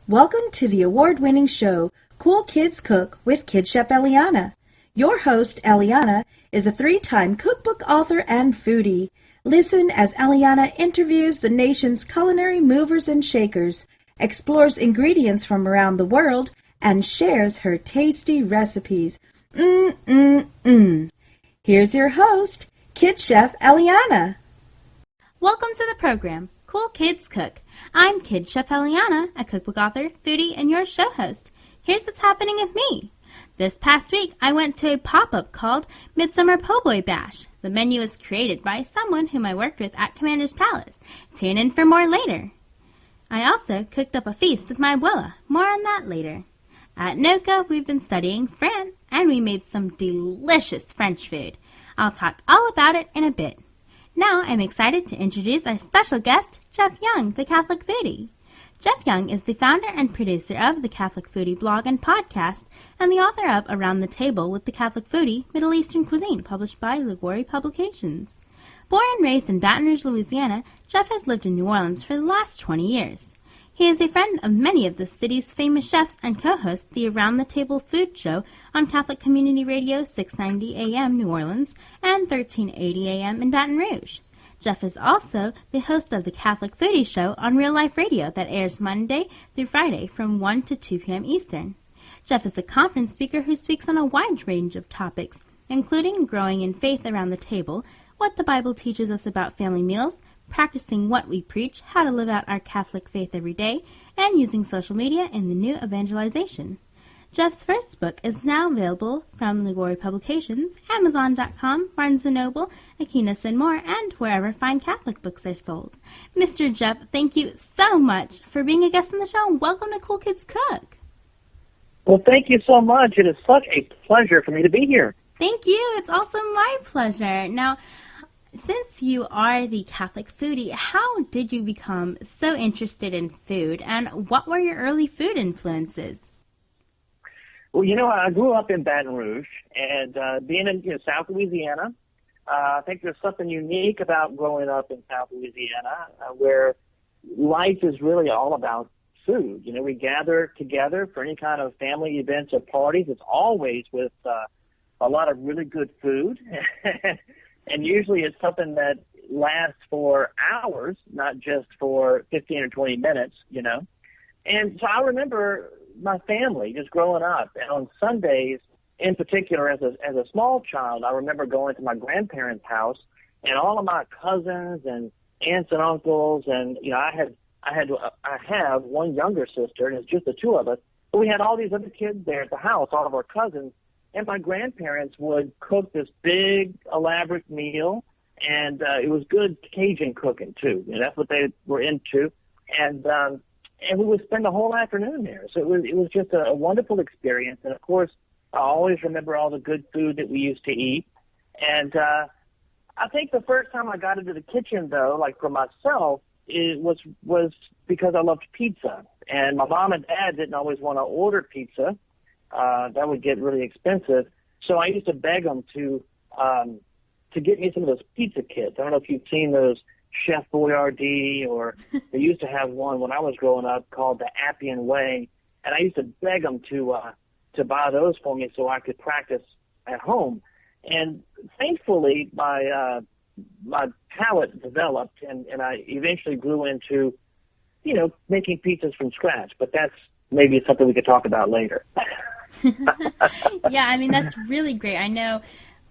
Welcome to the award-winning show, Cool Kids Cook with Kid Chef Eliana. Your host, Eliana, is a 3-time cookbook author and foodie. Listen as Eliana interviews the nation's culinary movers and shakers, explores ingredients from around the world, and shares her tasty recipes. Here's your host, Kid Chef Eliana. Welcome to the program, Cool Kids Cook. I'm Kid Chef Eliana, a cookbook author, foodie, and your show host. Here's what's happening with me. This past week, I went to a pop-up called Midsummer Po' Boy Bash. The menu was created by someone whom I worked with at Commander's Palace. Tune in for more later. I also cooked up a feast with my abuela. More on that later. At NOCA, we've been studying France, and we made some delicious French food. I'll talk all about it in a bit. Now I'm excited to introduce our special guest, Jeff Young, the Catholic Foodie. Jeff Young is the founder and producer of the Catholic Foodie blog and podcast, and the author of Around the Table with the Catholic Foodie, Middle Eastern Cuisine, published by Liguori Publications. Born and raised in Baton Rouge, Louisiana, Jeff has lived in New Orleans for the last 20 years. He is a friend of many of the city's famous chefs and co-hosts the Around the Table food show on Catholic Community Radio 690 AM New Orleans and 1380 AM in Baton Rouge. Jeff is also the host of the Catholic Foodie show on Real Life Radio that airs Monday through Friday from 1 to 2 p.m. Eastern. Jeff is a conference speaker who speaks on a wide range of topics, including growing in faith around the table, what the Bible teaches us about family meals, practicing what we preach, how to live out our Catholic faith every day, and using social media in the new evangelization. Jeff's first book is now available from Liguori Publications, Amazon.com, Barnes & Noble, Aquinas and more, and wherever fine Catholic books are sold. Mr. Jeff, thank you so much for being a guest on the show. Welcome to Cool Kids Cook. Well, thank you so much. It is such a pleasure for me to be here. Thank you. It's also my pleasure. Now, since you are the Catholic Foodie, how did you become so interested in food, and what were your early food influences? Well, I grew up in Baton Rouge, and being in South Louisiana, I think there's something unique about growing up in South Louisiana where life is really all about food. We gather together for any kind of family events or parties. It's always with a lot of really good food. And usually it's something that lasts for hours, not just for 15 or 20 minutes, And so I remember my family just growing up. And on Sundays, in particular, as a small child, I remember going to my grandparents' house, and all of my cousins and aunts and uncles, and, I have one younger sister, and it's just the two of us. But we had all these other kids there at the house, all of our cousins. And my grandparents would cook this big, elaborate meal, and it was good Cajun cooking, too. That's what they were into. And we would spend the whole afternoon there. So it was just a wonderful experience. And, of course, I always remember all the good food that we used to eat. And I think the first time I got into the kitchen, though, like for myself, it was because I loved pizza. And my mom and dad didn't always want to order pizza. That would get really expensive. So I used to beg them to get me some of those pizza kits. I don't know if you've seen those Chef Boyardee, or they used to have one when I was growing up called the Appian Way. And I used to beg them to buy those for me so I could practice at home. And thankfully, my palate developed, and I eventually grew into, making pizzas from scratch. But that's maybe something we could talk about later. Yeah, that's really great. I know,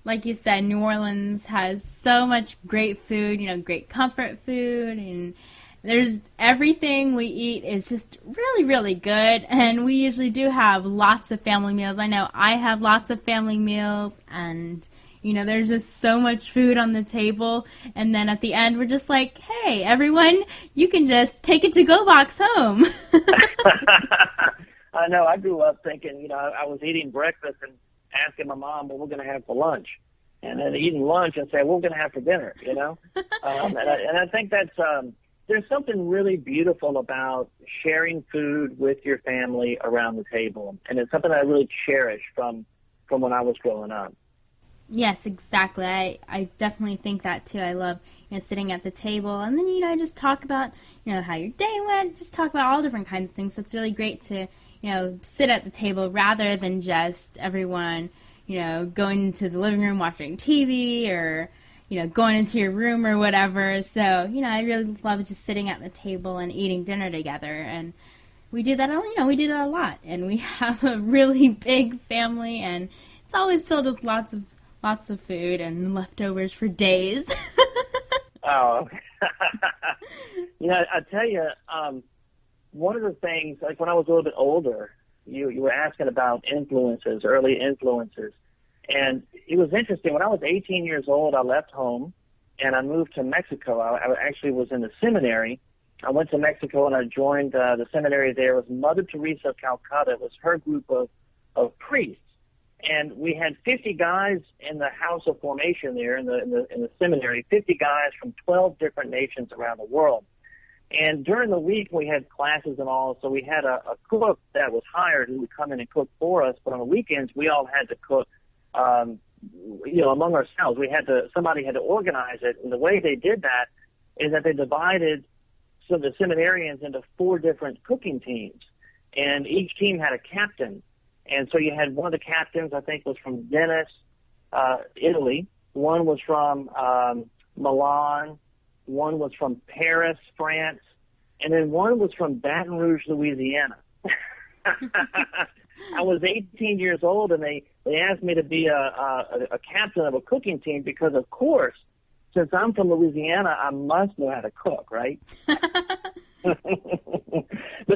like you said, New Orleans has so much great food, great comfort food, and there's everything we eat is just really, really good, and we usually do have lots of family meals. I know I have lots of family meals, and, there's just so much food on the table, and then at the end, we're just like, hey, everyone, you can just take a to-go box home. I know. I grew up thinking, I was eating breakfast and asking my mom what we're going to have for lunch, and then eating lunch and say, what we're going to have for dinner, and I think that's there's something really beautiful about sharing food with your family around the table, and it's something I really cherish from when I was growing up. Yes, exactly. I definitely think that too. I love, sitting at the table and then, just talk about, how your day went, just talk about all different kinds of things. So it's really great to, sit at the table rather than just everyone, going to the living room watching TV or, going into your room or whatever. So, I really love just sitting at the table and eating dinner together. And we do that, we do that a lot. And we have a really big family, and it's always filled with lots of food and leftovers for days. Oh, I tell you, one of the things, like when I was a little bit older, you were asking about influences, early influences. And it was interesting. When I was 18 years old, I left home and I moved to Mexico. I actually was in the seminary. I went to Mexico and I joined the seminary there. It was Mother Teresa of Calcutta. It was her group of priests. And we had 50 guys in the house of formation there in the seminary, 50 guys from 12 different nations around the world. And during the week, we had classes and all, so we had a cook that was hired who would come in and cook for us. But on the weekends, we all had to cook, among ourselves. Somebody had to organize it. And the way they did that is that they divided some of the seminarians into 4 different cooking teams. And each team had a captain. And so you had one of the captains, I think, was from Venice, Italy. One was from Milan. One was from Paris, France. And then one was from Baton Rouge, Louisiana. I was 18 years old, and they asked me to be a captain of a cooking team because, of course, since I'm from Louisiana, I must know how to cook, right? But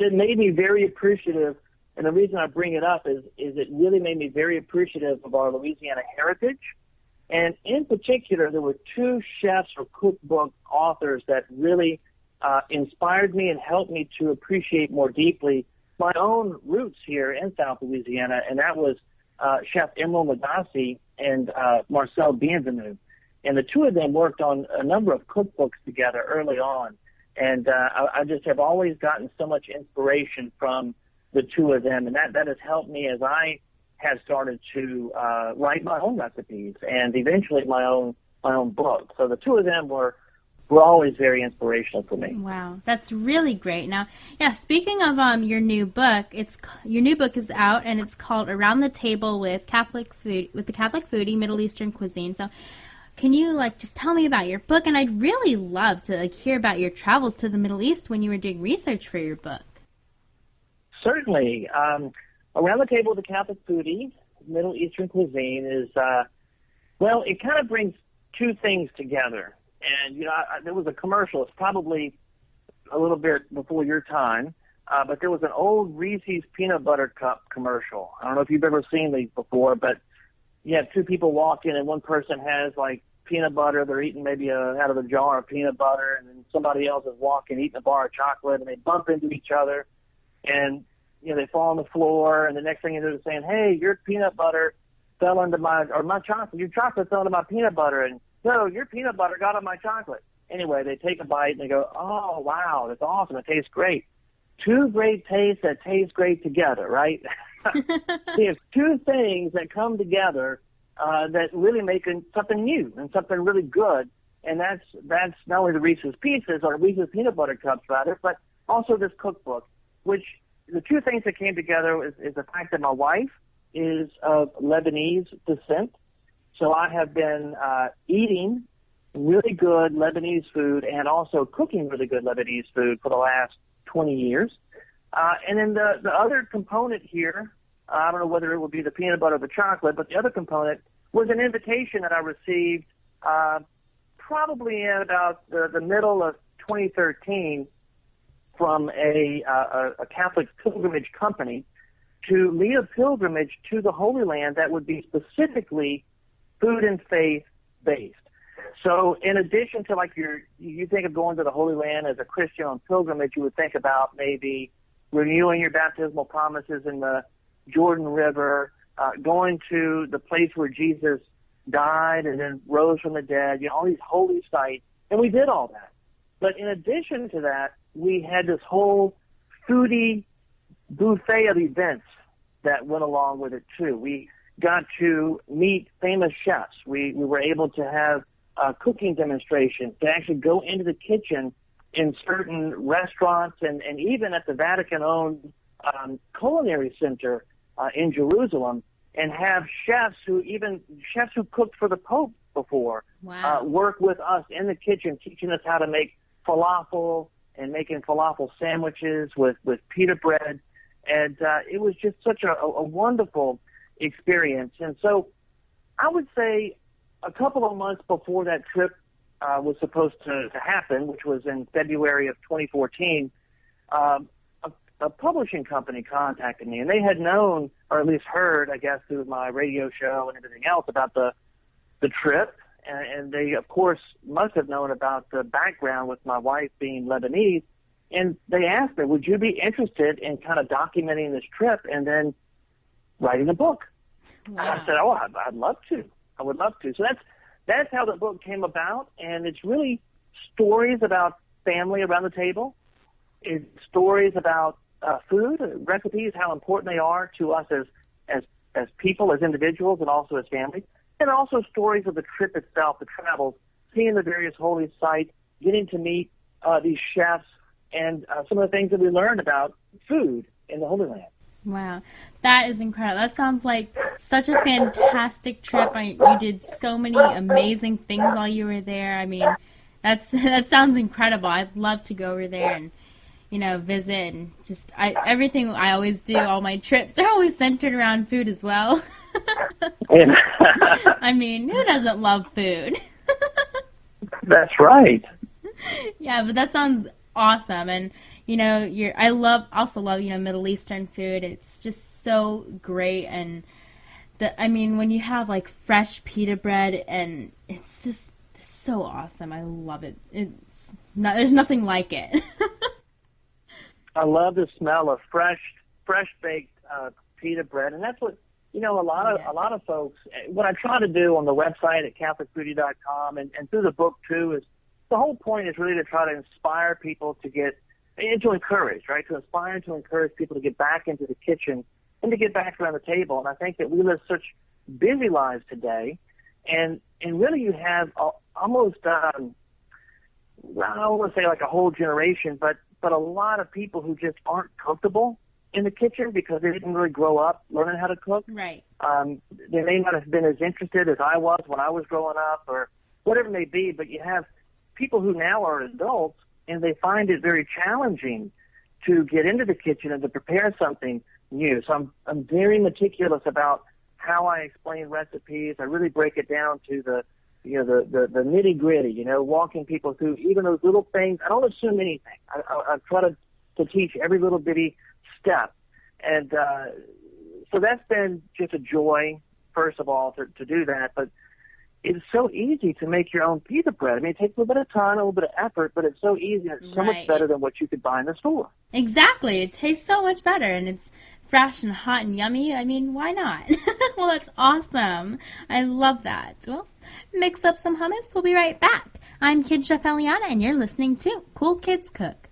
it made me very appreciative. And the reason I bring it up is it really made me very appreciative of our Louisiana heritage. And in particular, there were 2 chefs or cookbook authors that really inspired me and helped me to appreciate more deeply my own roots here in South Louisiana, and that was Chef Emeril Lagasse and Marcel Bienvenu. And the 2 of them worked on a number of cookbooks together early on. And I just have always gotten so much inspiration from the 2 of them, and that has helped me as I have started to write my own recipes and eventually my own book. So the 2 of them were always very inspirational for me. Wow, that's really great. Now, speaking of your new book, your new book is out and it's called Around the Table with the Catholic Foodie, Middle Eastern Cuisine. So, can you just tell me about your book? And I'd really love to hear about your travels to the Middle East when you were doing research for your book. Certainly. Around the Table with the Catholic Foodie, Middle Eastern Cuisine is, it kind of brings 2 things together. And, there was a commercial. It's probably a little bit before your time, but there was an old Reese's Peanut Butter Cup commercial. I don't know if you've ever seen these before, but you have 2 people walk in, and one person has, peanut butter. They're eating maybe out of a jar of peanut butter, and then somebody else is walking, eating a bar of chocolate, and they bump into each other. And, they fall on the floor, and the next thing they're saying, hey, your peanut butter fell into my chocolate. Your chocolate fell into my peanut butter, and no, your peanut butter got on my chocolate. Anyway, they take a bite, and they go, oh, wow, that's awesome. It tastes great. 2 great tastes that taste great together, right? There's 2 things that come together that really make something new and something really good, and that's not only the Reese's Pieces or Reese's Peanut Butter Cups, rather, but also this cookbook, which the 2 things that came together is the fact that my wife is of Lebanese descent. So I have been eating really good Lebanese food and also cooking really good Lebanese food for the last 20 years. And then the other component here, I don't know whether it would be the peanut butter or the chocolate, but the other component was an invitation that I received probably in about the middle of 2013 from a Catholic pilgrimage company to lead a pilgrimage to the Holy Land that would be specifically food and faith based. So in addition to you think of going to the Holy Land as a Christian on pilgrimage, you would think about maybe renewing your baptismal promises in the Jordan River, going to the place where Jesus died and then rose from the dead, all these holy sites, and we did all that. But in addition to that, we had this whole foodie buffet of events that went along with it too. We got to meet famous chefs. We were able to have cooking demonstrations, to actually go into the kitchen in certain restaurants and even at the Vatican-owned culinary center in Jerusalem, and have chefs who cooked for the Pope before work with us in the kitchen, teaching us how to make falafel and making falafel sandwiches with pita bread. And it was just such a wonderful experience. And so I would say a couple of months before that trip was supposed to happen, which was in February of 2014, a publishing company contacted me, and they had known, or at least heard, I guess, through my radio show and everything else about the trip. And they, of course, must have known about the background with my wife being Lebanese. And they asked me, would you be interested in kind of documenting this trip and then writing a book? Wow. And I said, oh, I'd love to. I would love to. So that's how the book came about. And it's really stories about family around the table. It's stories about food, recipes, how important they are to us as people, as individuals, and also as families. And also stories of the trip itself, the travels, seeing the various holy sites, getting to meet these chefs, and some of the things that we learned about food in the Holy Land. Wow, that is incredible. That sounds like such a fantastic trip. You did so many amazing things while you were there. I mean, that sounds incredible. I'd love to go over there and visit, and just everything I always do, all my trips, they're always centered around food as well. I mean, who doesn't love food? That's right. Yeah, but that sounds awesome. And I also love Middle Eastern food. It's just so great. And when you have like fresh pita bread, and it's just so awesome. I love it. There's nothing like it. I love the smell of fresh baked pita bread, and that's what a lot of folks. What I try to do on the website at CatholicFoodie.com and through the book too is the whole point is really to try to inspire people to get and to encourage, right? To inspire and to encourage people to get back into the kitchen and to get back around the table. And I think that we live such busy lives today, and really you have almost I don't want to say like a whole generation, but a lot of people who just aren't comfortable in the kitchen because they didn't really grow up learning how to cook. Right. They may not have been as interested as I was when I was growing up or whatever it may be, but you have people who now are adults and they find it very challenging to get into the kitchen and to prepare something new. So I'm very meticulous about how I explain recipes. I really break it down to the nitty gritty, walking people through even those little things. I don't assume anything. I try to teach every little bitty step. And so that's been just a joy, first of all, to do that. But it's so easy to make your own pita bread. I mean, it takes a little bit of time, a little bit of effort, but it's so easy and it's so much better than what you could buy in the store. Exactly. It tastes so much better, and it's fresh and hot and yummy. I mean, why not? Well, that's awesome. I love that. Well, mix up some hummus. We'll be right back. I'm Kid Chef Eliana, and you're listening to Cool Kids Cook.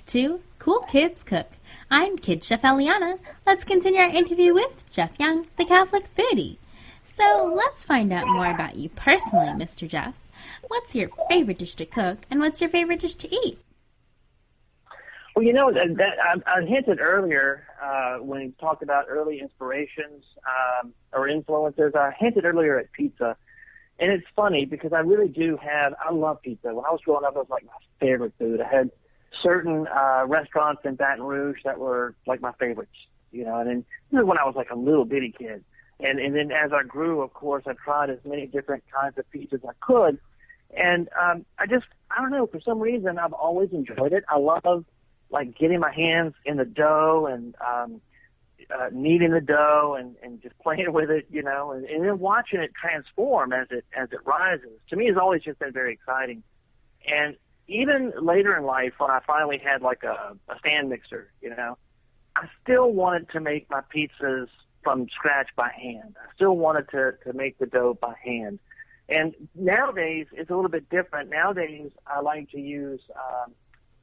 to Cool Kids Cook. I'm Kid Chef Eliana. Let's continue our interview with Jeff Young, the Catholic Foodie. So let's find out more about you personally, Mr. Jeff. What's your favorite dish to cook, and what's your favorite dish to eat? Well, you know, I hinted earlier when he talked about early inspirations or influences. I hinted earlier at pizza. And it's funny because I really do I love pizza. When I was growing up, it was like my favorite food. I had certain restaurants in Baton Rouge that were like my favorites, you know, and then this is when I was like a little bitty kid. And then as I grew, of course, I tried as many different kinds of pizzas as I could. And I don't know, for some reason, I've always enjoyed it. I love like getting my hands in the dough and kneading the dough and just playing with it, you know, and then watching it transform as it rises. To me, it's always just been very exciting. And even later in life, when I finally had like a stand mixer, you know, I still wanted to make my pizzas from scratch by hand. I still wanted to make the dough by hand. And nowadays, it's a little bit different. Nowadays, I like to use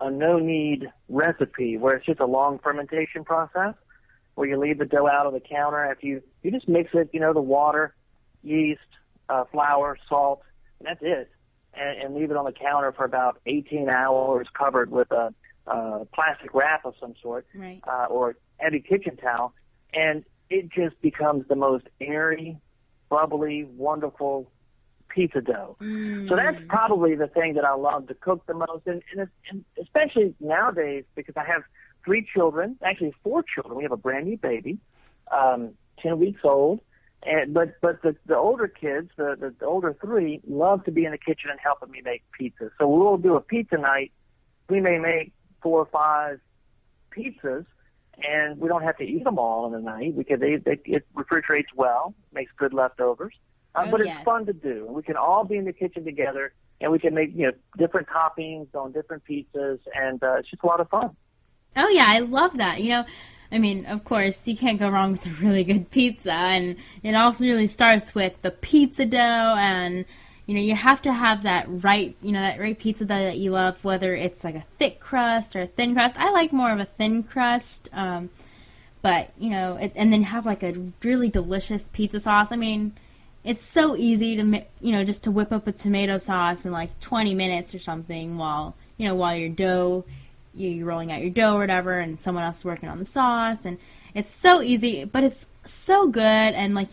a no-knead recipe where it's just a long fermentation process, where you leave the dough out on the counter after you just mix it, you know, the water, yeast, flour, salt, and that's it, and leave it on the counter for about 18 hours covered with a plastic wrap of some sort, right. Or heavy kitchen towel, and it just becomes the most airy, bubbly, wonderful pizza dough. So that's probably the thing that I love to cook the most, and especially nowadays because I have 3 children, actually 4 children. We have a brand new baby, 10 weeks old, but the older kids, the older 3, love to be in the kitchen and helping me make pizza. So we'll do a pizza night. We may make 4 or 5 pizzas, and we don't have to eat them all in the night because it refrigerates well, makes good leftovers. But it's fun to do. We can all be in the kitchen together, and we can make, you know, different toppings on different pizzas, and it's just a lot of fun. Oh, yeah, I love that. You know, I mean, of course, you can't go wrong with a really good pizza, and it also really starts with the pizza dough, and, you know, you have to have that right pizza dough that you love, whether it's like a thick crust or a thin crust. I like more of a thin crust, but, you know, and then have like a really delicious pizza sauce. I mean, it's so easy to, you know, just to whip up a tomato sauce in like 20 minutes or something while you're rolling out your dough or whatever, and someone else is working on the sauce, and it's so easy, but it's so good. And like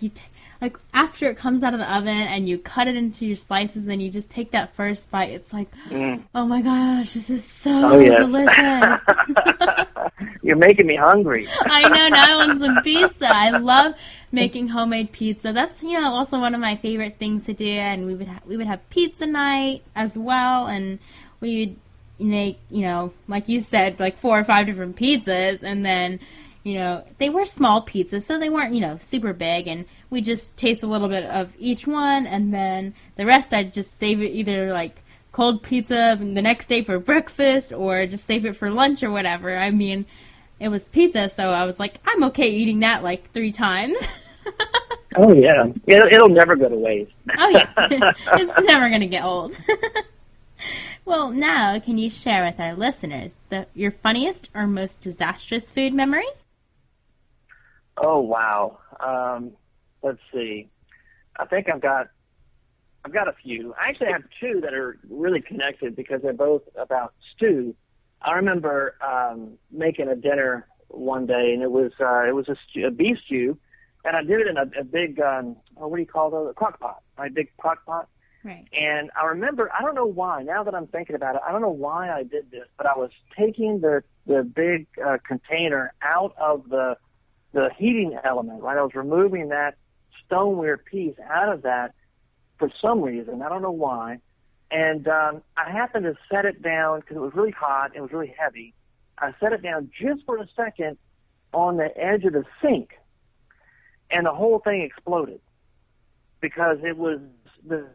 like after it comes out of the oven and you cut it into your slices and you just take that first bite, it's like, oh my gosh, this is so delicious. You're making me hungry. I know, now I want some pizza. I love making homemade pizza. That's, you know, also one of my favorite things to do, and we would have pizza night as well, and we would make, you know, like you said, like 4 or 5 different pizzas, and then, you know, they were small pizzas, so they weren't, you know, super big, and we just taste a little bit of each one, and then the rest I'd just save it either like cold pizza the next day for breakfast, or just save it for lunch or whatever. I mean, it was pizza, so I was like, I'm okay eating that like 3 times. Oh, yeah. It'll never go to waste. Oh, yeah. It's never going to get old. Well, now, can you share with our listeners your funniest or most disastrous food memory? Oh, wow. Let's see. I think I've got a few. I actually have 2 that are really connected because they're both about stew. I remember making a dinner one day, and it was a beef stew, and I did it in a big what do you call those? A crock pot, right? Big crock pot. Right. And I remember, I don't know why, now that I'm thinking about it, I don't know why I did this, but I was taking the big container out of the heating element, right? I was removing that stoneware piece out of that for some reason. I don't know why. And I happened to set it down because it was really hot. It was really heavy. I set it down just for a second on the edge of the sink, and the whole thing exploded because it was the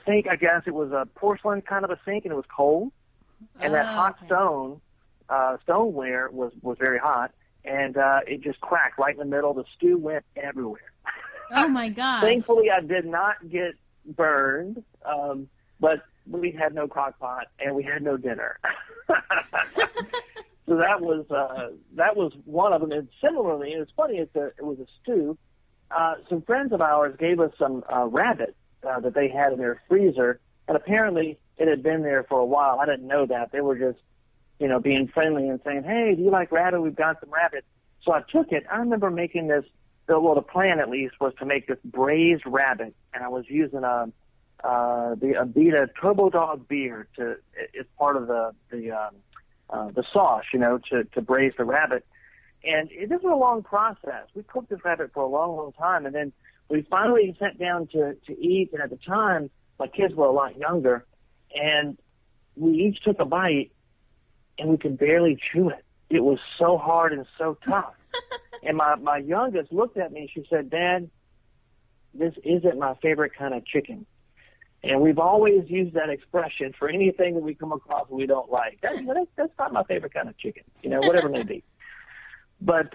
sink, I guess it was a porcelain kind of a sink, and it was cold. And that hot stoneware was very hot, and it just cracked right in the middle. The stew went everywhere. Oh, my God. Thankfully, I did not get burned, but we had no crock pot, and we had no dinner. that was one of them. And similarly, and it's funny, it was a stew. Some friends of ours gave us some rabbit that they had in their freezer, and apparently it had been there for a while. I didn't know that. They were just, being friendly and saying, "Hey, do you like rabbit? We've got some rabbit." So I took it. I remember making this. Well, the plan at least was to make this braised rabbit, and I was using the Appetit Turbo Dog beer as part of the sauce, to braise the rabbit. And this was a long process. We cooked this rabbit for a long, long time, and then we finally sat down to eat. And at the time, my kids were a lot younger, and we each took a bite, and we could barely chew it. It was so hard and so tough. And my youngest looked at me and she said, "Dad, this isn't my favorite kind of chicken." And we've always used that expression for anything that we come across we don't like. That's not my favorite kind of chicken, whatever it may be. But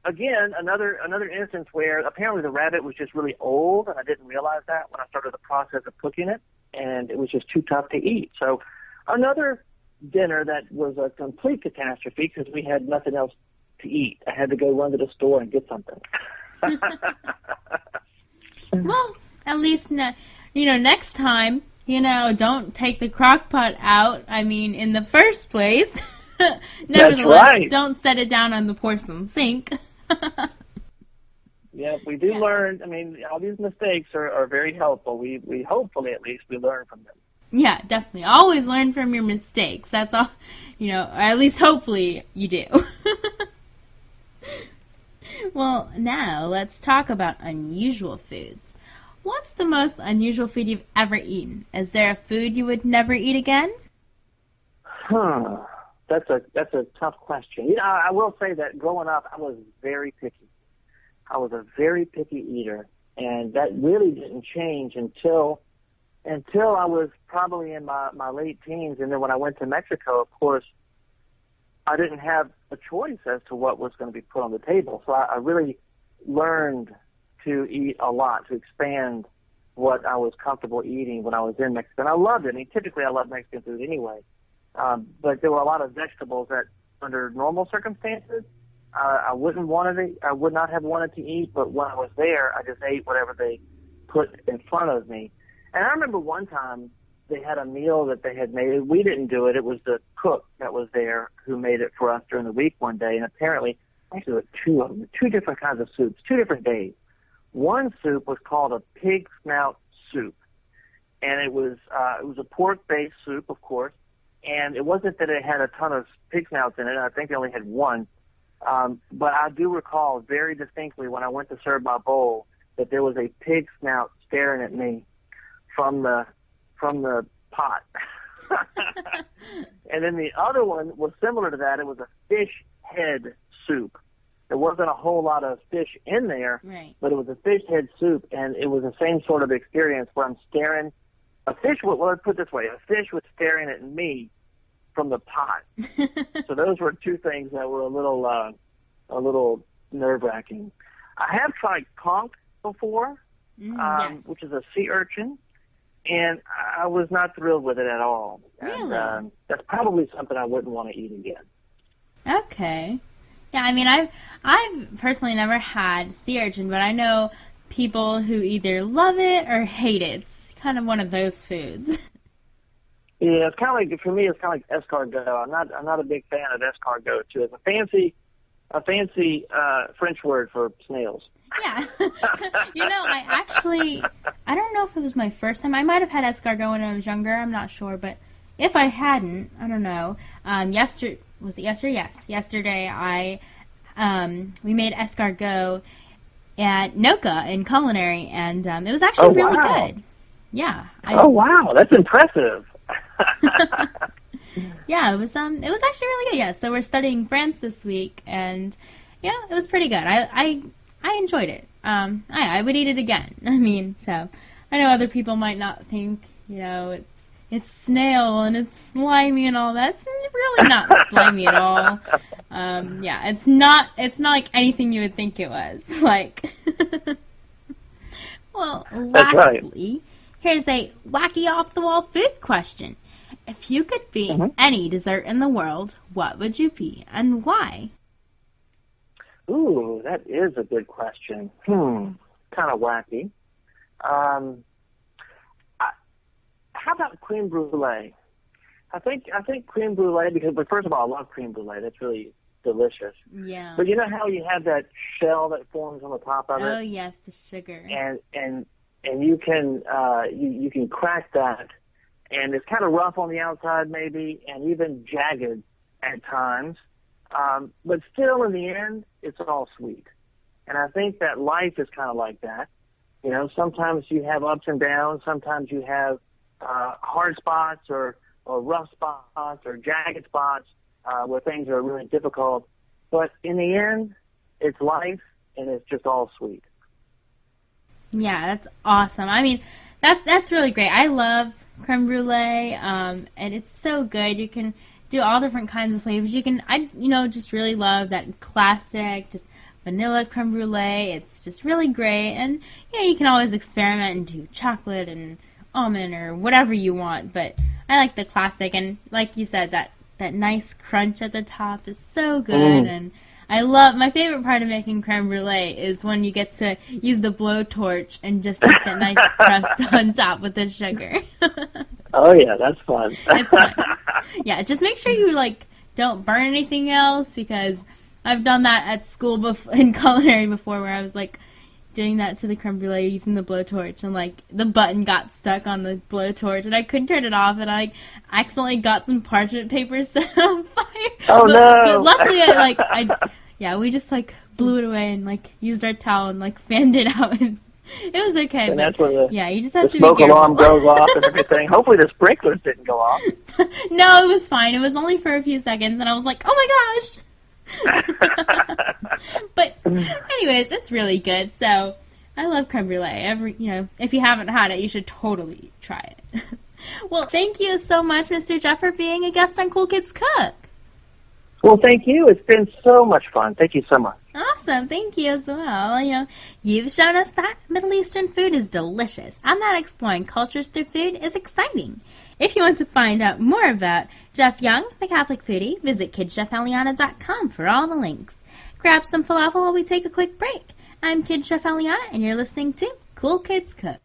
again, another instance where apparently the rabbit was just really old, and I didn't realize that when I started the process of cooking it, and it was just too tough to eat. So another dinner that was a complete catastrophe because we had nothing else to eat. I had to go run to the store and get something. Well, at least, next time, don't take the crock pot out, in the first place. Nevertheless, right. Don't set it down on the porcelain sink. Yeah, we do learn. All these mistakes are very helpful. We hopefully, at least, we learn from them. Yeah, definitely. Always learn from your mistakes. That's all, or at least hopefully you do. Well, now let's talk about unusual foods. What's the most unusual food you've ever eaten? Is there a food you would never eat again? That's a tough question. I will say that growing up, I was very picky. I was a very picky eater, and that really didn't change until I was probably in my late teens. And then when I went to Mexico, of course, I didn't have a choice as to what was going to be put on the table. So I really learned to eat a lot, to expand what I was comfortable eating when I was in Mexico. And I loved it. Typically I love Mexican food anyway. But there were a lot of vegetables that, under normal circumstances, I would not have wanted to eat. But when I was there, I just ate whatever they put in front of me. And I remember one time they had a meal that they had made. We didn't do it. It was the cook that was there who made it for us during the week one day. And apparently, actually, there were two of them, two different kinds of soups, 2 different days. One soup was called a pig snout soup, and it was a pork-based soup, of course. And it wasn't that it had a ton of pig snouts in it. I think they only had one. But I do recall very distinctly when I went to serve my bowl that there was a pig snout staring at me from the pot. And then the other one was similar to that. It was a fish head soup. There wasn't a whole lot of fish in there, right, but it was a fish head soup, and it was the same sort of experience where I'm staring. Let's put it this way, a fish was staring at me from the pot. So those were 2 things that were a little nerve-wracking. I have tried conch before, yes, which is a sea urchin, and I was not thrilled with it at all. Really? And that's probably something I wouldn't want to eat again. Okay. Yeah, I've personally never had sea urchin, but I know people who either love it or hate it. It's kind of one of those foods. Yeah, it's kind of like, for me, it's kind of like escargot. I'm not a big fan of escargot too. It's a fancy French word for snails. Yeah. I don't know if it was my first time. I might have had escargot when I was younger. I'm not sure, but if I hadn't, I don't know. Was it yesterday? Yes. Yesterday, we made escargot at Noka in culinary, and it was actually really good. Yeah. Wow, that's impressive. Yeah, it was actually really good. Yeah, so we're studying France this week, and yeah, it was pretty good. I enjoyed it. I would eat it again. So I know other people might not think, it's snail and it's slimy and all that. It's really not slimy at all. Yeah, it's not like anything you would think it was. Well, lastly, here's a wacky off-the-wall food question. If you could be any dessert in the world, what would you be and why? Ooh, that is a good question. Kind of wacky. How about creme brulee? I think creme brulee, but first of all, I love creme brulee. That's really delicious. Yeah. But you know how you have that shell that forms on the top of it? Oh yes, the sugar. And you can you can crack that, and it's kind of rough on the outside maybe, and even jagged at times. But still, in the end, it's all sweet. And I think that life is kind of like that. You know, sometimes you have ups and downs. Sometimes you have hard spots or rough spots or jagged spots where things are really difficult. But in the end, it's life, and it's just all sweet. Yeah, that's awesome. I mean, that's really great. I love creme brulee, and it's so good. You can do all different kinds of flavors. I just really love that classic, just vanilla creme brulee. It's just really great. And, you can always experiment and do chocolate and almond or whatever you want. But I like the classic. And like you said, that nice crunch at the top is so good. And I love, my favorite part of making creme brulee is when you get to use the blowtorch and just make that nice crust on top with the sugar. Oh, yeah, that's fun. It's fun. Yeah, just make sure you, don't burn anything else, because I've done that at school in culinary before, where I was, doing that to the creme brulee using the blowtorch, and, the button got stuck on the blowtorch, and I couldn't turn it off, and I accidentally got some parchment paper set on fire. Oh, no! Luckily, we just, blew it away and, used our towel and, fanned it out, and it was okay. And but, that's where you just have to be smoke careful. alarm goes off and everything. Hopefully the sprinklers didn't go off. No, it was fine. It was only for a few seconds, and I was like, oh my gosh! But anyways, it's really good. So I love creme brulee. If you haven't had it, you should totally try it. Well, thank you so much, Mr. Jeff, for being a guest on Cool Kids Cook. Well, thank you. It's been so much fun. Thank you so much. Awesome. Thank you as well. You've shown us that Middle Eastern food is delicious, and that exploring cultures through food is exciting. If you want to find out more about Jeff Young, the Catholic Foodie, visit KidChefEliana.com for all the links. Grab some falafel while we take a quick break. I'm Kid Chef Eliana, and you're listening to Cool Kids Cook.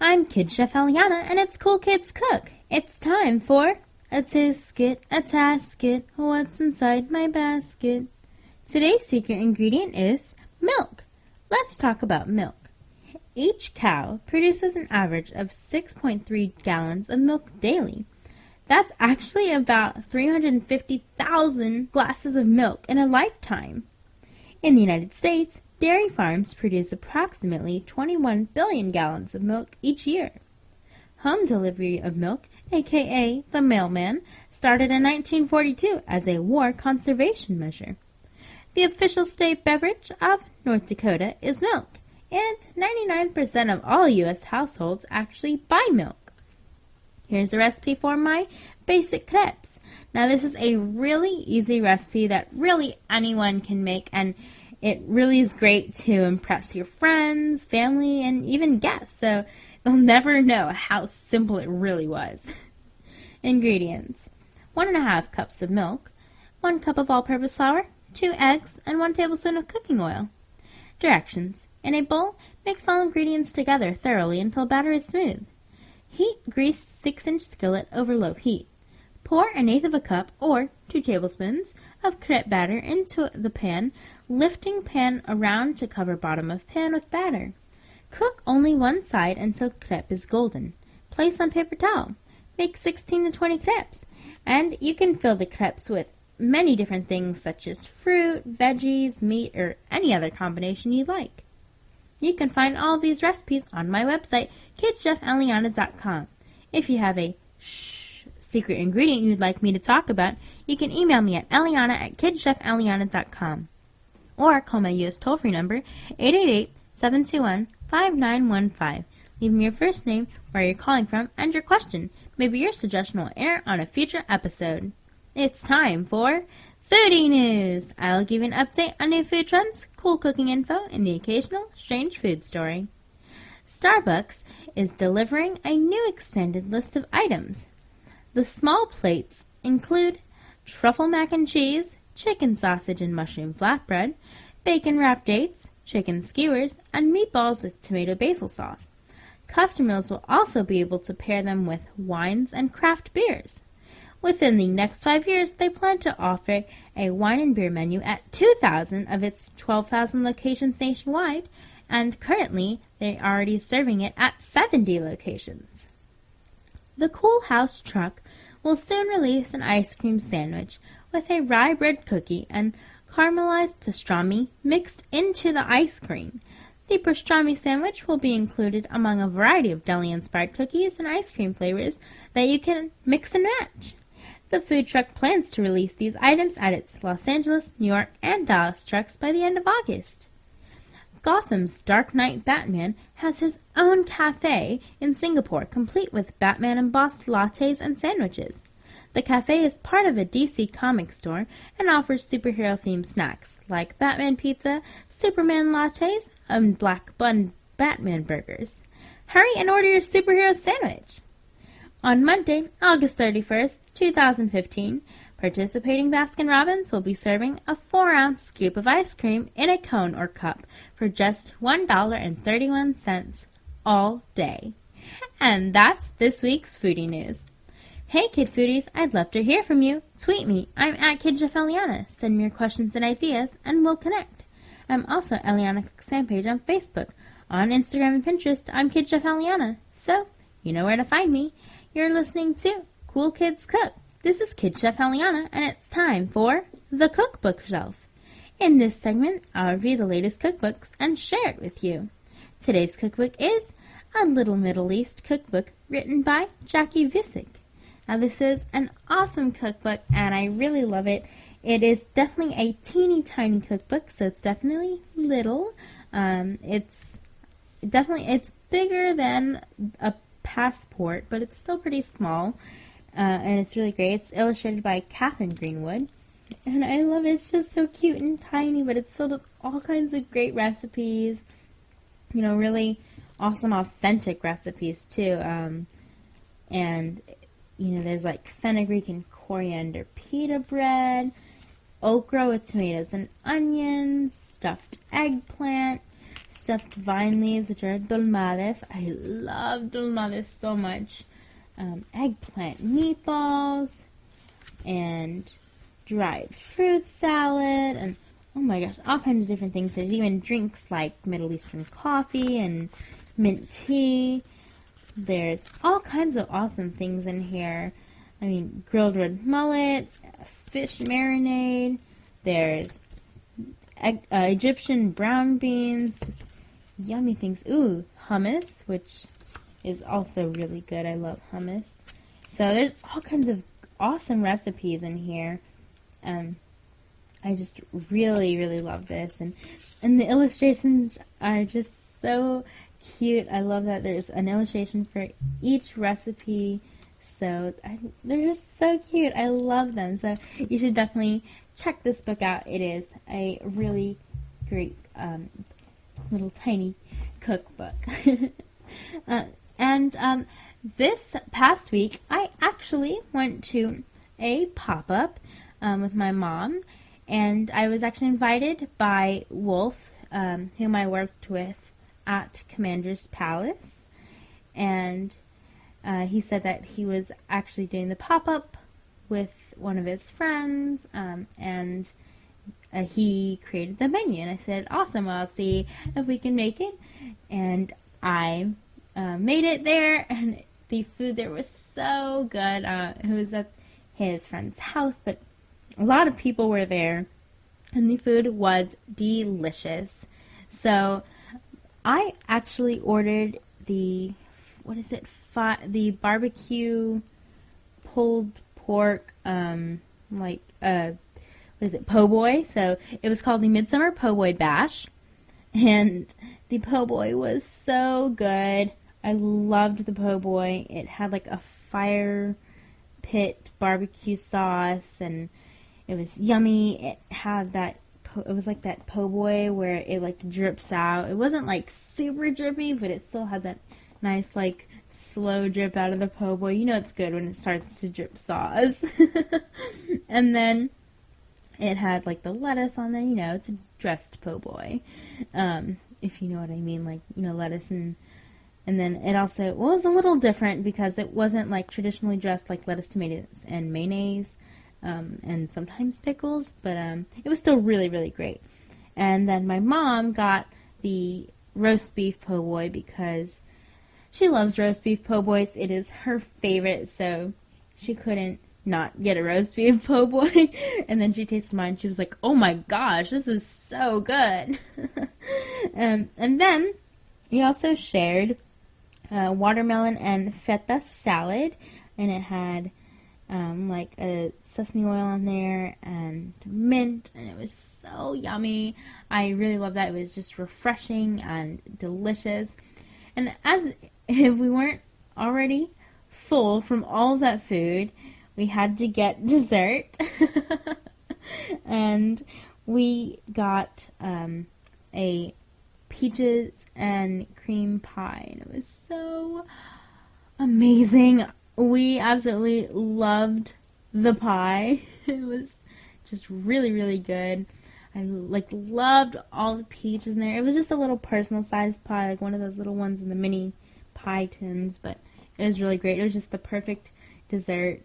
I'm Kid Chef Eliana, and it's Cool Kids Cook. It's time for a Tisket, a Tasket, what's inside my basket? Today's secret ingredient is milk. Let's talk about milk. Each cow produces an average of 6.3 gallons of milk daily. That's actually about 350,000 glasses of milk in a lifetime. In the United States, dairy farms produce approximately 21 billion gallons of milk each year. Home delivery of milk, aka the mailman, started in 1942 as a war conservation measure. The official state beverage of North Dakota is milk, and 99% of all U.S. households actually buy milk. Here's a recipe for my basic crepes. Now this is a really easy recipe that really anyone can make, and it really is great to impress your friends, family, and even guests, so you'll never know how simple it really was. Ingredients: 1.5 cups of milk, 1 cup of all-purpose flour, 2 eggs, and 1 tablespoon of cooking oil. Directions: in a bowl, mix all ingredients together thoroughly until batter is smooth. Heat greased 6-inch skillet over low heat. Pour 1/8 cup, or 2 tablespoons, of crepe batter into the pan, lifting pan around to cover bottom of pan with batter. Cook only one side until crepe is golden. Place on paper towel. Make 16 to 20 crepes, and you can fill the crepes with many different things such as fruit, veggies, meat, or any other combination you like. You can find all of these recipes on my website, kidchefeliana.com. If you have a secret ingredient you'd like me to talk about, you can email me at eliana@kidchefeliana.com or call my U.S. toll-free number, 888-721-5915. Leave me your first name, where you're calling from, and your question. Maybe your suggestion will air on a future episode. It's time for Foodie News. I'll give you an update on new food trends, cool cooking info, and the occasional strange food story. Starbucks is delivering a new expanded list of items. The small plates include truffle mac and cheese, chicken sausage and mushroom flatbread, bacon wrapped dates, chicken skewers, and meatballs with tomato basil sauce. Customers will also be able to pair them with wines and craft beers. Within the next 5 years, they plan to offer a wine and beer menu at 2,000 of its 12,000 locations nationwide, and currently they're already serving it at 70 locations. The Cool House truck will soon release an ice cream sandwich with a rye bread cookie and caramelized pastrami mixed into the ice cream. The pastrami sandwich will be included among a variety of deli-inspired cookies and ice cream flavors that you can mix and match. The food truck plans to release these items at its Los Angeles, New York, and Dallas trucks by the end of August. Gotham's Dark Knight Batman has his own cafe in Singapore, complete with Batman-embossed lattes and sandwiches. The cafe is part of a DC comic store and offers superhero-themed snacks like Batman pizza, Superman lattes, and black bun Batman burgers. Hurry and order your superhero sandwich! On Monday, August 31st, 2015, participating Baskin-Robbins will be serving a 4-ounce scoop of ice cream in a cone or cup for just $1.31 all day. And that's this week's Foodie News. Hey Kid Foodies, I'd love to hear from you. Tweet me. I'm at Kid Chef Eliana. Send me your questions and ideas, and we'll connect. I'm also Eliana Cook's fan page on Facebook. On Instagram and Pinterest, I'm Kid Chef Eliana. So, you know where to find me. You're listening to Cool Kids Cook. This is Kid Chef Eliana, and it's time for the Cookbook Shelf. In this segment, I'll review the latest cookbooks and share it with you. Today's cookbook is A Little Middle East Cookbook, written by Jacquey Visick. Now, this is an awesome cookbook, and I really love it. It is definitely a teeny tiny cookbook, so it's definitely little. It's bigger than a passport, but it's still pretty small, and it's really great. It's illustrated by Catherine Greenwood, and I love it. It's just so cute and tiny, but it's filled with all kinds of great recipes, really awesome, authentic recipes, too, and, there's like fenugreek and coriander pita bread, okra with tomatoes and onions, stuffed eggplant, stuffed vine leaves, which are dolmades. I love dolmades so much. Eggplant meatballs, and dried fruit salad, and oh my gosh, all kinds of different things. There's even drinks like Middle Eastern coffee and mint tea. There's all kinds of awesome things in here. I mean, grilled red mullet, fish marinade. There's Egyptian brown beans, just yummy things. Ooh, hummus, which is also really good. I love hummus. So there's all kinds of awesome recipes in here. I just really, really love this. And the illustrations are just so cute. I love that there's an illustration for each recipe. So they're just so cute. I love them. So you should definitely check this book out. It is a really great little tiny cookbook. And this past week, I actually went to a pop-up with my mom, and I was actually invited by Wolf, whom I worked with at Commander's Palace, and he said that he was actually doing the pop-up with one of his friends, and he created the menu, and I said, awesome, well, I'll see if we can make it, and I made it there, and the food there was so good. It was at his friend's house, but a lot of people were there, and the food was delicious. So I actually ordered the, the barbecue pulled pork, po' boy. So it was called the Midsummer Po' Boy Bash, and the po' boy was so good. I loved the po' boy. It had like a fire pit barbecue sauce, and it was yummy. It had that, it was like that po' boy where it like drips out. It wasn't like super drippy, but it still had that nice like slow drip out of the po' boy. You know it's good when it starts to drip sauce. And then it had like the lettuce on there. You know, it's a dressed po' boy, if you know what I mean, like, you know, lettuce and then it also was a little different because it wasn't like traditionally dressed like lettuce, tomatoes, and mayonnaise, and sometimes pickles, but it was still really, really great. And then my mom got the roast beef po' boy because she loves roast beef po' boys. It is her favorite, so she couldn't not get a roast beef po' boy. And then she tasted mine. She was like, oh my gosh, this is so good. And then we also shared watermelon and feta salad, and it had like a sesame oil on there and mint, and it was so yummy. I really love that. It was just refreshing and delicious. And as if we weren't already full from all that food, we had to get dessert. And we got a peaches and cream pie, and it was so amazing. We absolutely loved the pie. It was just really, really good. I loved all the peaches in there. It was just a little personal sized pie, like one of those little ones in the mini pie tins, but it was really great. It was just the perfect dessert.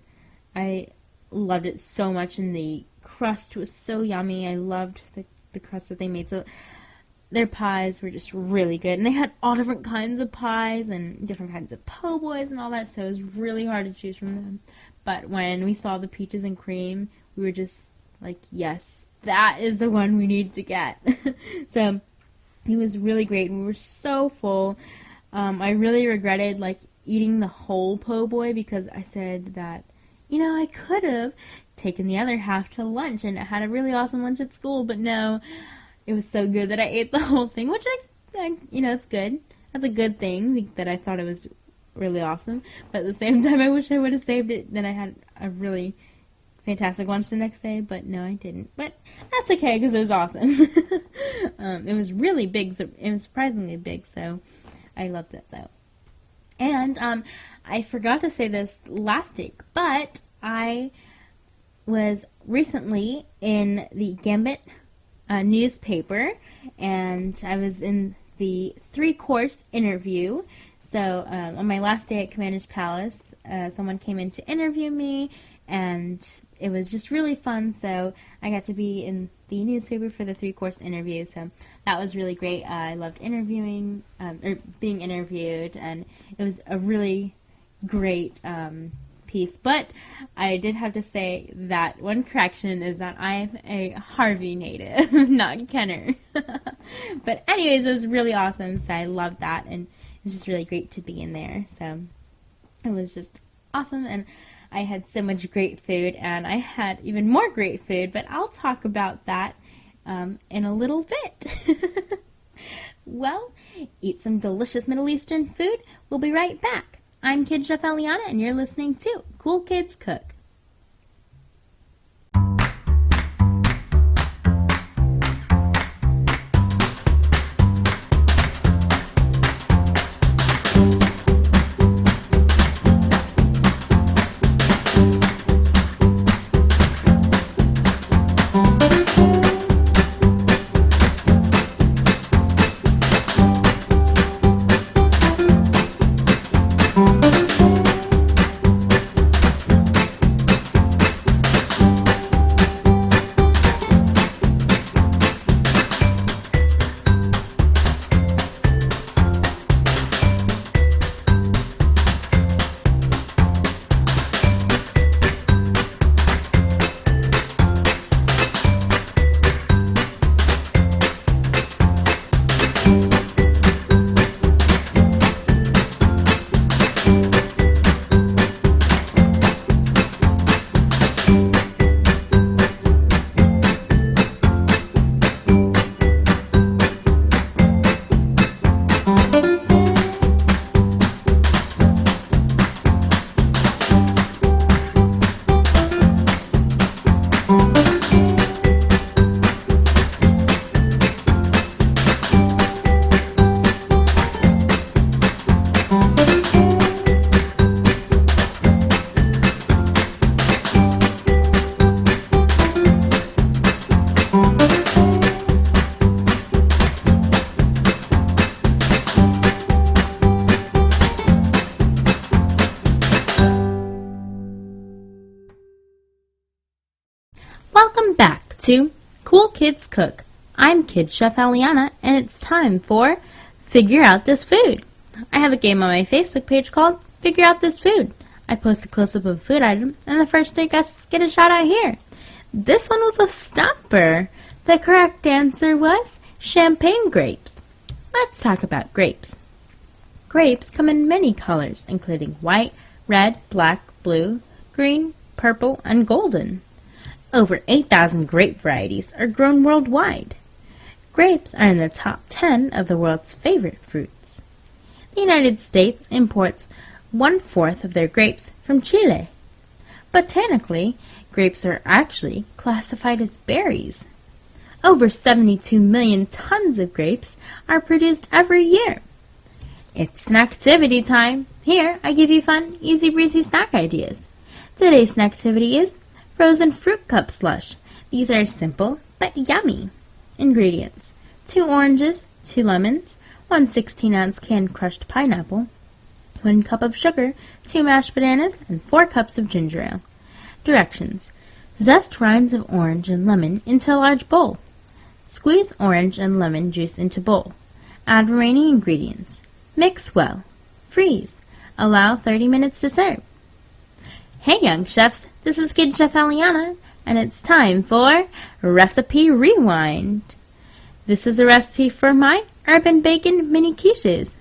I loved it so much, and the crust was so yummy. I loved the crust that they made. So their pies were just really good, and they had all different kinds of pies and different kinds of po' boys and all that, so it was really hard to choose from them. But when we saw the peaches and cream, we were just like, yes, that is the one we need to get. So it was really great, and we were so full. I really regretted like eating the whole po' boy because I said that, you know, I could have taken the other half to lunch and had a really awesome lunch at school, but no. It was so good that I ate the whole thing, which I you know, it's good. That's a good thing, that I thought it was really awesome. But at the same time, I wish I would have saved it. Then I had a really fantastic lunch the next day, but no, I didn't. But that's okay, because it was awesome. It was really big. It was surprisingly big, so I loved it, though. And I forgot to say this last week, but I was recently in the Gambit newspaper, and I was in the 3-course interview. So on my last day at Commander's Palace, someone came in to interview me, and it was just really fun. So I got to be in the newspaper for the 3-course interview. So that was really great. I loved interviewing, or being interviewed, and it was a really great piece. But I did have to say that one correction is that I am a Harvey native, not Kenner. But anyways, it was really awesome, so I loved that, and was just really great to be in there. So it was just awesome, and I had so much great food, and I had even more great food, but I'll talk about that in a little bit. Well, eat some delicious Middle Eastern food. We'll be right back. I'm Kid Chef Eliana, and you're listening to Cool Kids Cook. Welcome back to Cool Kids Cook. I'm Kid Chef Eliana, and it's time for Figure Out This Food. I have a game on my Facebook page called Figure Out This Food. I post a close-up of a food item, and the first three guesses get a shout out here. This one was a stumper. The correct answer was champagne grapes. Let's talk about grapes. Grapes come in many colors, including white, red, black, blue, green, purple, and golden. Over 8,000 grape varieties are grown worldwide. Grapes are in the top 10 of the world's favorite fruits. The United States imports 1/4 of their grapes from Chile. Botanically, grapes are actually classified as berries. Over 72 million tons of grapes are produced every year. It's Snacktivity time. Here, I give you fun, easy breezy snack ideas. Today's Snacktivity is frozen Fruit Cup Slush. These are simple but yummy. Ingredients: 2 oranges, 2 lemons, 1 16-ounce canned crushed pineapple, 1 cup of sugar, 2 mashed bananas, and 4 cups of ginger ale. Directions: zest rinds of orange and lemon into a large bowl. Squeeze orange and lemon juice into bowl. Add remaining ingredients. Mix well. Freeze. Allow 30 minutes to serve. Hey young chefs, this is Kid Chef Eliana, and it's time for Recipe Rewind. This is a recipe for my Urban Bacon Mini Quiches.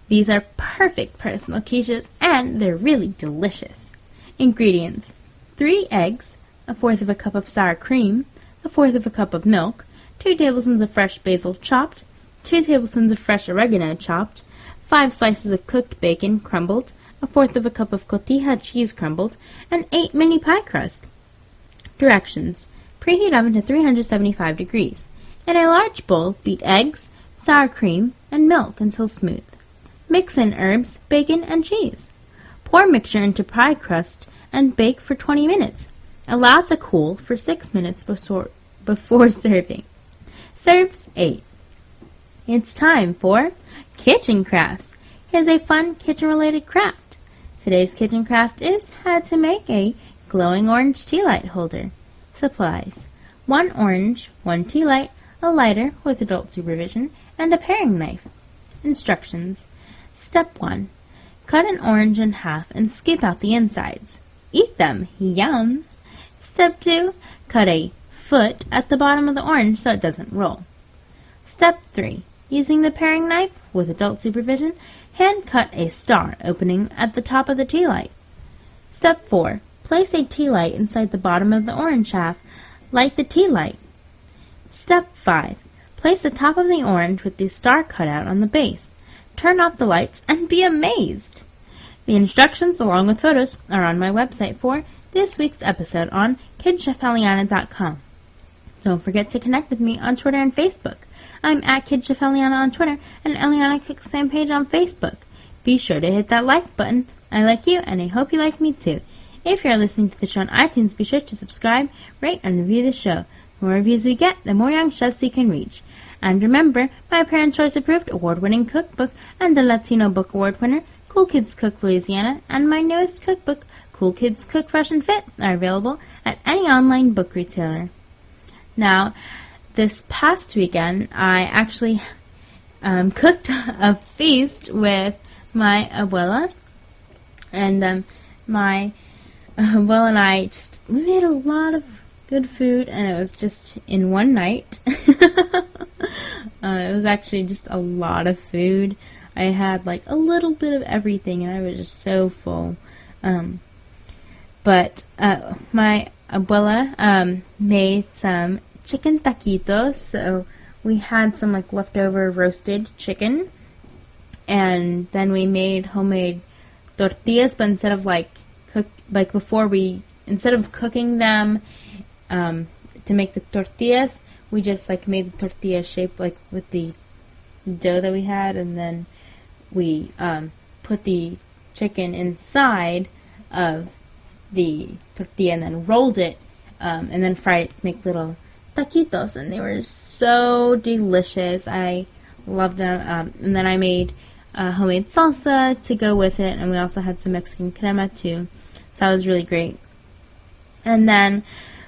These are perfect personal quiches, and they're really delicious. Ingredients: 3 eggs, 1/4 of a cup of sour cream, 1/4 of a cup of milk, 2 tablespoons of fresh basil chopped, 2 tablespoons of fresh oregano chopped, 5 slices of cooked bacon crumbled, 1/4 of a cup of cotija cheese crumbled, and 8 mini pie crust. Directions: preheat oven to 375 degrees. In a large bowl, beat eggs, sour cream, and milk until smooth. Mix in herbs, bacon, and cheese. Pour mixture into pie crust and bake for 20 minutes. Allow to cool for 6 minutes before serving. Serves 8. It's time for Kitchen Crafts. Here's a fun kitchen-related craft. Today's kitchen craft is how to make a glowing orange tea light holder. Supplies: 1 orange, 1 tea light, a lighter with adult supervision, and a paring knife. Instructions: Step 1. Cut an orange in half and skip out the insides. Eat them! Yum! Step 2. Cut a foot at the bottom of the orange so it doesn't roll. Step 3. Using the paring knife with adult supervision, Hand cut a star opening at the top of the tea light. Step 4. Place a tea light inside the bottom of the orange half. Light the tea light. Step 5. Place the top of the orange with the star cut out on the base. Turn off the lights and be amazed! The instructions along with photos are on my website for this week's episode on KidChefEliana.com. Don't forget to connect with me on Twitter and Facebook. I'm at KidChefEliana on Twitter and Eliana Cooks fan page on Facebook. Be sure to hit that like button. I like you and I hope you like me too. If you're listening to the show on iTunes, be sure to subscribe, rate, and review the show. The more reviews we get, the more young chefs we can reach. And remember, my Parent Choice Approved award-winning cookbook and the Latino Book Award winner, Cool Kids Cook Louisiana, and my newest cookbook, Cool Kids Cook Fresh and Fit, are available at any online book retailer. Now, this past weekend, I actually cooked a feast with my abuela, and my abuela and I we made a lot of good food, and it was just in one night. It was actually just a lot of food. I had like a little bit of everything, and I was just so full. But my abuela made some chicken taquitos, so we had some like leftover roasted chicken, and then we made homemade tortillas, but instead of instead of cooking them to make the tortillas, we just like made the tortilla shape like with the dough that we had, and then we put the chicken inside of the tortilla and then rolled it and then fried it to make little taquitos, and they were so delicious. I loved them. And then I made homemade salsa to go with it, and we also had some Mexican crema too, so that was really great. And then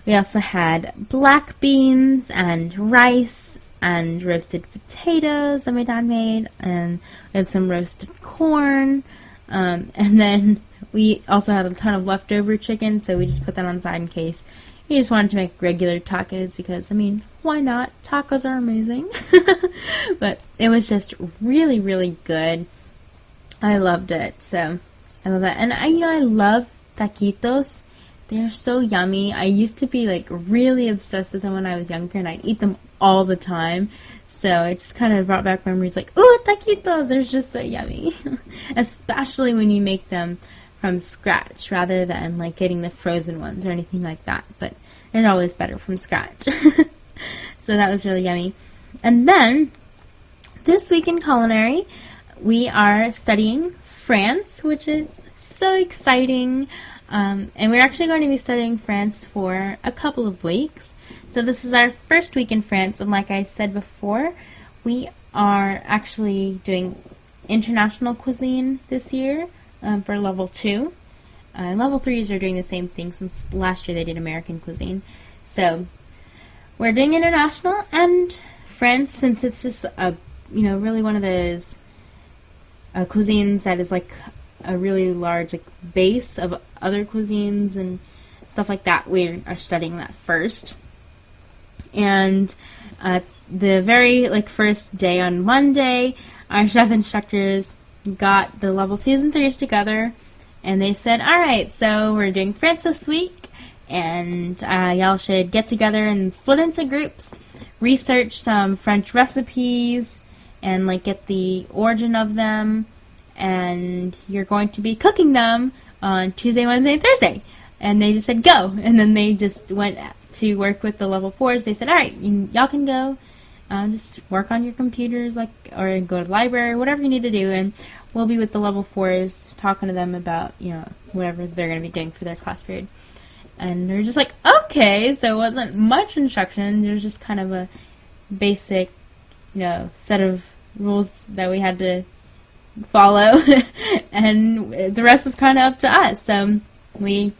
we also had black beans and rice and roasted potatoes that my dad made, and we had some roasted corn, and then we also had a ton of leftover chicken, so we just put that on the side in case you just wanted to make regular tacos, because, I mean, why not? Tacos are amazing. But it was just really, really good. I loved it, so I love that. And I love taquitos. They're so yummy. I used to be like really obsessed with them when I was younger, and I'd eat them all the time. So it just kind of brought back memories like, ooh, taquitos! They're just so yummy. Especially when you make them from scratch rather than like getting the frozen ones or anything like that. But they're always better from scratch. So that was really yummy. And then this week in culinary, we are studying France, which is so exciting. And we're actually going to be studying France for a couple of weeks. So this is our first week in France, and like I said before, we are actually doing international cuisine this year for level 2. Level 3s are doing the same thing since last year they did American cuisine. So we're doing international, and France, since it's just really one of those cuisines that is like a really large base of other cuisines and stuff like that, we are studying that first. And the very first day on Monday, our chef instructors got the level 2s and 3s together, and they said, alright, so we're doing France this week, and y'all should get together and split into groups, research some French recipes, and get the origin of them, and you're going to be cooking them on Tuesday, Wednesday, and Thursday. And they just said go, and then they just went to work with the level 4s. They said, alright, y'all can go, just work on your computers, or go to the library, whatever you need to do, and we'll be with the level 4s, talking to them about, whatever they're going to be doing for their class period. And they're just like, okay, so it wasn't much instruction, there was just kind of a basic, set of rules that we had to follow, and the rest was kind of up to us. So we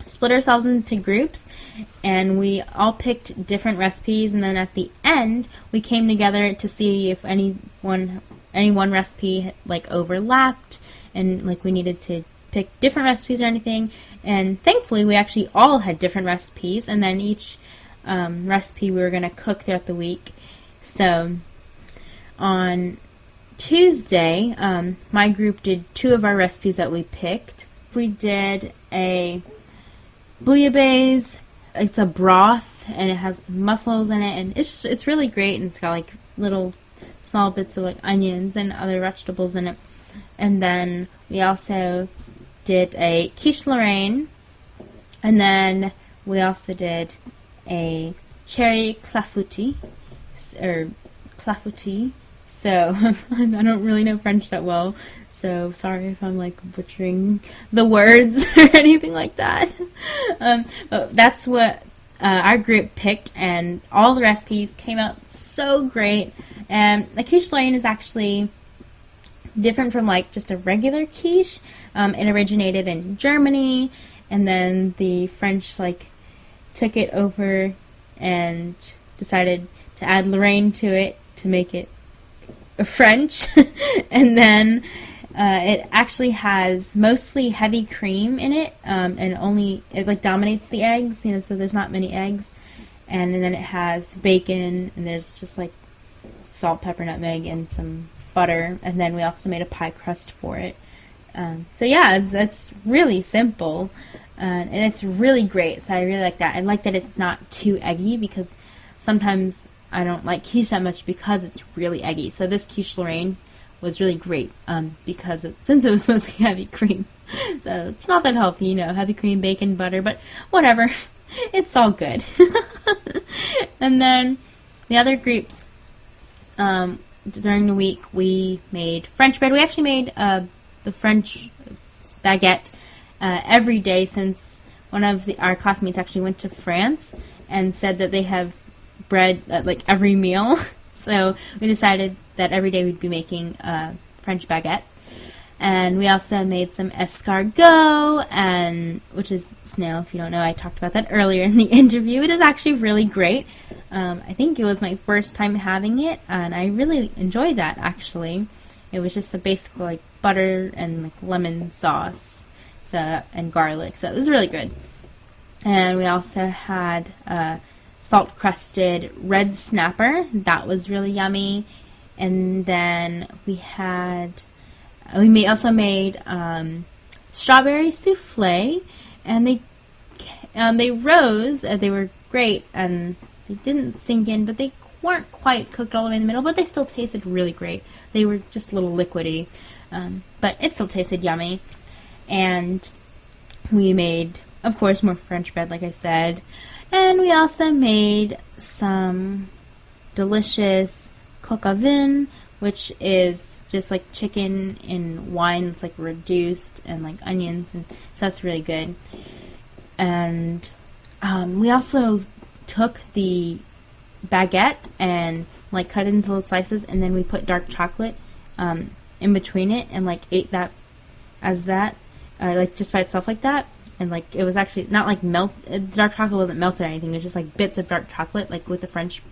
split ourselves into groups, and we all picked different recipes, and then at the end we came together to see if any one recipe overlapped, and we needed to pick different recipes or anything. And thankfully we actually all had different recipes, and then each recipe we were going to cook throughout the week. So on Tuesday, my group did 2 of our recipes that we picked. We did a bouillabaisse. It's a broth, and it has mussels in it, and it's really great, and it's got like little small bits of like onions and other vegetables in it. And then we also did a quiche Lorraine, and then we also did a cherry clafoutis, or clafoutis. So, I don't really know French that well, so sorry if I'm, like, butchering the words or anything like that. But that's what our group picked, and all the recipes came out so great. And the quiche Lorraine is actually different from, like, just a regular quiche. It originated in Germany, and then the French, like, took it over and decided to add Lorraine to it to make it French. And then it actually has mostly heavy cream in it, and it like dominates the eggs, so there's not many eggs. And then it has bacon, and there's just like salt, pepper, nutmeg, and some butter. And then we also made a pie crust for it. So yeah, it's really simple, and it's really great. So I really like that. I like that it's not too eggy, because sometimes I don't like quiche that much because it's really eggy. So this quiche Lorraine was really great, because since it was mostly heavy cream. So it's not that healthy, heavy cream, bacon, butter, but whatever. It's all good. And then the other groups, during the week, we made French bread. We actually made the French baguette every day, since one of our classmates actually went to France and said that they have bread at like every meal. So we decided that every day we'd be making French baguette. And we also made some escargot, which is snail, if you don't know. I talked about that earlier in the interview. It is actually really great. I think it was my first time having it, and I really enjoyed that, actually. It was just basically like butter and like lemon sauce, and garlic. So it was really good. And we also had salt-crusted red snapper. That was really yummy. And then we also made strawberry souffle, and they rose. They were great, and they didn't sink in, but they weren't quite cooked all the way in the middle, but they still tasted really great. They were just a little liquidy, but it still tasted yummy. And we made, of course, more French bread, like I said. And we also made some delicious coq au vin, which is just like chicken in wine that's like reduced, and like onions, and so that's really good. And we also took the baguette and like cut it into little slices, and then we put dark chocolate in between it, and like ate that as that, like just by itself like that. And like it was actually not like dark chocolate wasn't melted or anything. It was just like bits of dark chocolate, like with the French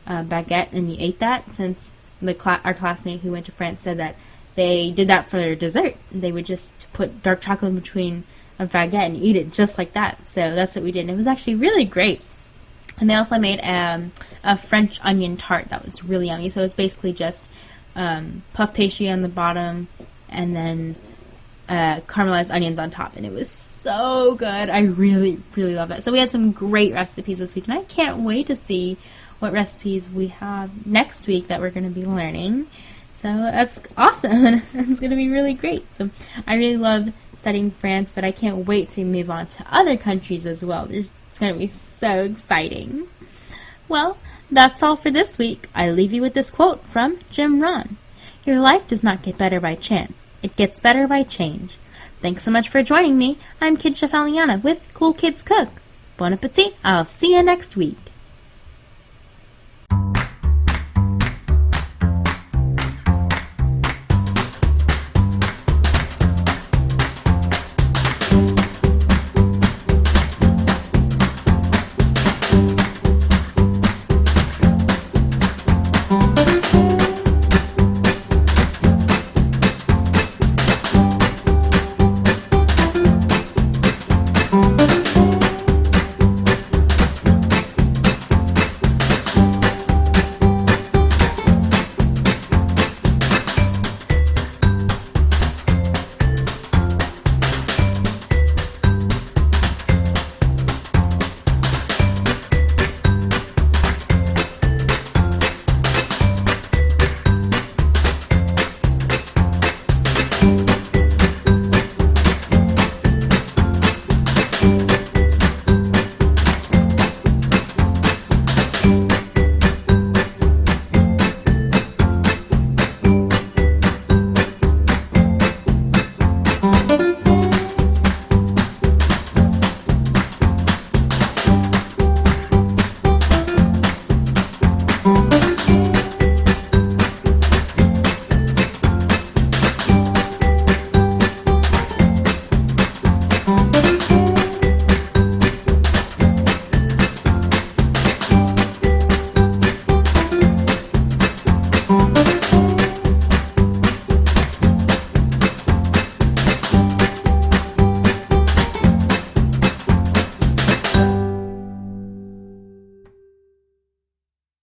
baguette, and you ate that. Since our classmate who went to France said that they did that for their dessert. They would just put dark chocolate in between a baguette and eat it just like that. So that's what we did. And it was actually really great. And they also made a French onion tart that was really yummy. So it was basically just puff pastry on the bottom, and then caramelized onions on top, and it was so good. I really, really love it. So we had some great recipes this week, and I can't wait to see what recipes we have next week that we're going to be learning. So that's awesome. It's going to be really great. So I really love studying France, but I can't wait to move on to other countries as well. It's going to be so exciting. Well, that's all for this week. I leave you with this quote from Jim Rohn. Your life does not get better by chance. It gets better by change. Thanks so much for joining me. I'm Kid Chef Eliana with Cool Kids Cook. Bon appetit. I'll see you next week.